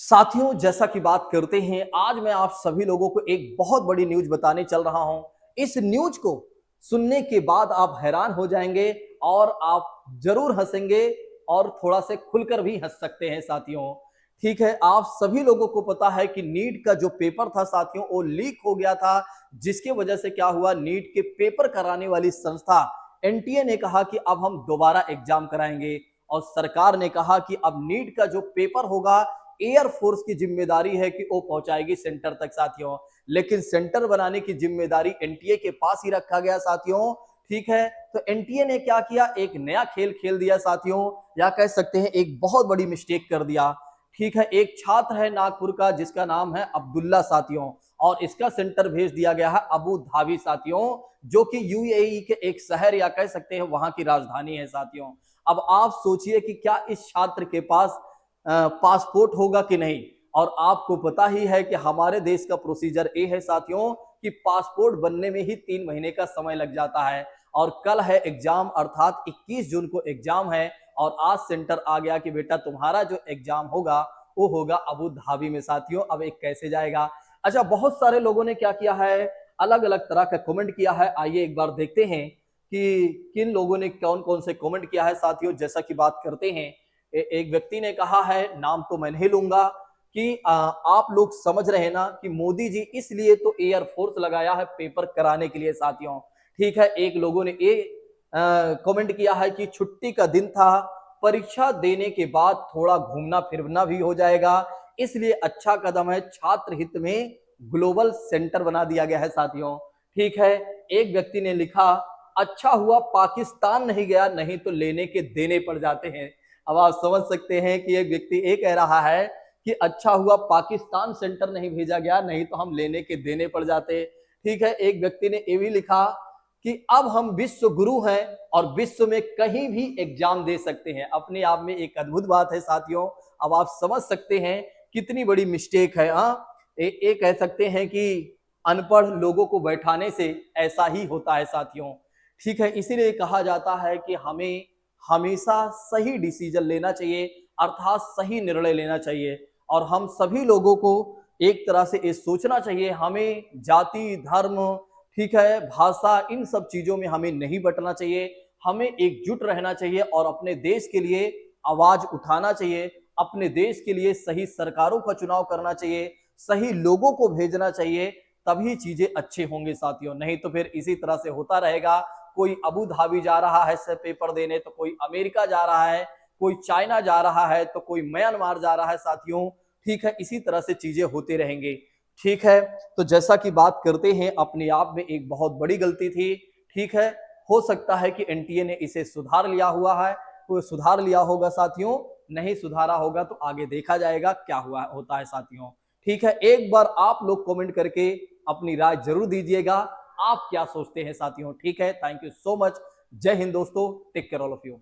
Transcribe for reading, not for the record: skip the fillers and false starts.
साथियों, जैसा कि बात करते हैं, आज मैं आप सभी लोगों को एक बहुत बड़ी न्यूज बताने चल रहा हूं। इस न्यूज को सुनने के बाद आप हैरान हो जाएंगे और आप जरूर हंसेंगे और थोड़ा से खुलकर भी हंस सकते हैं साथियों। ठीक है, आप सभी लोगों को पता है कि नीट का जो पेपर था साथियों, वो लीक हो गया था, जिसकी वजह से क्या हुआ, नीट के पेपर कराने वाली संस्था एनटीए ने कहा कि अब हम दोबारा एग्जाम कराएंगे और सरकार ने कहा कि अब नीट का जो पेपर होगा एयरफोर्स की जिम्मेदारी है कि वो पहुंचाएगी सेंटर तक साथियों। लेकिन सेंटर बनाने की जिम्मेदारी एनटीए के पास ही रखा गया साथियों। ठीक है, तो एनटीए ने क्या किया, एक नया खेल खेल दिया साथियों, या कह सकते हैं एक बहुत बड़ी मिस्टेक कर दिया। ठीक है, एक छात्र है नागपुर का जिसका नाम है अब्दुल्ला साथियों, और इसका सेंटर भेज दिया गया है अबू धाबी साथियों, जो कि यूएई के एक शहर या कह सकते हैं वहां की राजधानी है साथियों। अब आप सोचिए कि क्या इस छात्र के पास पासपोर्ट होगा कि नहीं। और आपको पता ही है कि हमारे देश का प्रोसीजर ये है साथियों कि पासपोर्ट बनने में ही 3 महीने का समय लग जाता है। और कल है एग्जाम, अर्थात 21 जून को एग्जाम है, और आज सेंटर आ गया कि बेटा तुम्हारा जो एग्जाम होगा वो होगा अबू धाबी में साथियों। अब एक कैसे जाएगा। अच्छा, बहुत सारे लोगों ने क्या किया है, अलग अलग तरह का कमेंट किया है। आइए एक बार देखते हैं कि किन लोगों ने कौन कौन से कमेंट किया है साथियों। जैसा कि बात करते हैं, एक व्यक्ति ने कहा है, नाम तो मैं नहीं लूंगा, कि आप लोग समझ रहे हैं ना कि मोदी जी इसलिए तो एयरफोर्स लगाया है पेपर कराने के लिए साथियों। ठीक है, एक लोगों ने ये कमेंट किया है कि छुट्टी का दिन था, परीक्षा देने के बाद थोड़ा घूमना फिरना भी हो जाएगा, इसलिए अच्छा कदम है, छात्र हित में ग्लोबल सेंटर बना दिया गया है साथियों। ठीक है, एक व्यक्ति ने लिखा, अच्छा हुआ पाकिस्तान नहीं गया, नहीं तो लेने के देने पड़ जाते हैं। अब आप समझ सकते हैं कि एक व्यक्ति ये कह रहा है कि अच्छा हुआ पाकिस्तान सेंटर नहीं भेजा गया, नहीं तो हम लेने के देने पड़ जाते। ठीक है, एक व्यक्ति ने ये भी लिखा कि अब हम विश्व गुरु हैं और विश्व में कहीं भी एग्जाम दे सकते हैं। अपने आप में एक अद्भुत बात है साथियों। अब आप समझ सकते हैं कितनी बड़ी मिस्टेक है। ये कह सकते हैं कि अनपढ़ लोगों को बैठाने से ऐसा ही होता है साथियों। ठीक है, इसीलिए कहा जाता है कि हमें हमेशा सही डिसीजन लेना चाहिए, अर्थात सही निर्णय लेना चाहिए। और हम सभी लोगों को एक तरह से ये सोचना चाहिए, हमें जाति धर्म, ठीक है, भाषा, इन सब चीजों में हमें नहीं बंटना चाहिए। हमें एकजुट रहना चाहिए और अपने देश के लिए आवाज उठाना चाहिए, अपने देश के लिए सही सरकारों का चुनाव करना चाहिए, सही लोगों को भेजना चाहिए, तभी चीजें अच्छे होंगे साथियों। नहीं तो फिर इसी तरह से होता रहेगा, कोई अबू धाबी जा रहा है से पेपर देने, तो कोई अमेरिका जा रहा है, कोई चाइना जा रहा है, तो कोई म्यांमार जा रहा है साथियों। ठीक है, इसी तरह से चीजें होते रहेंगे। ठीक है, तो जैसा कि बात करते हैं, अपने आप में एक बहुत बड़ी गलती थी। ठीक है, हो सकता है कि एनटीए ने इसे सुधार लिया हुआ है, तो सुधार लिया होगा साथियों, नहीं सुधारा होगा तो आगे देखा जाएगा क्या हुआ होता है साथियों। ठीक है, एक बार आप लोग कमेंट करके अपनी राय जरूर दीजिएगा, आप क्या सोचते हैं साथियों। ठीक है, थैंक यू सो मच। जय हिंद दोस्तों, take care all of you.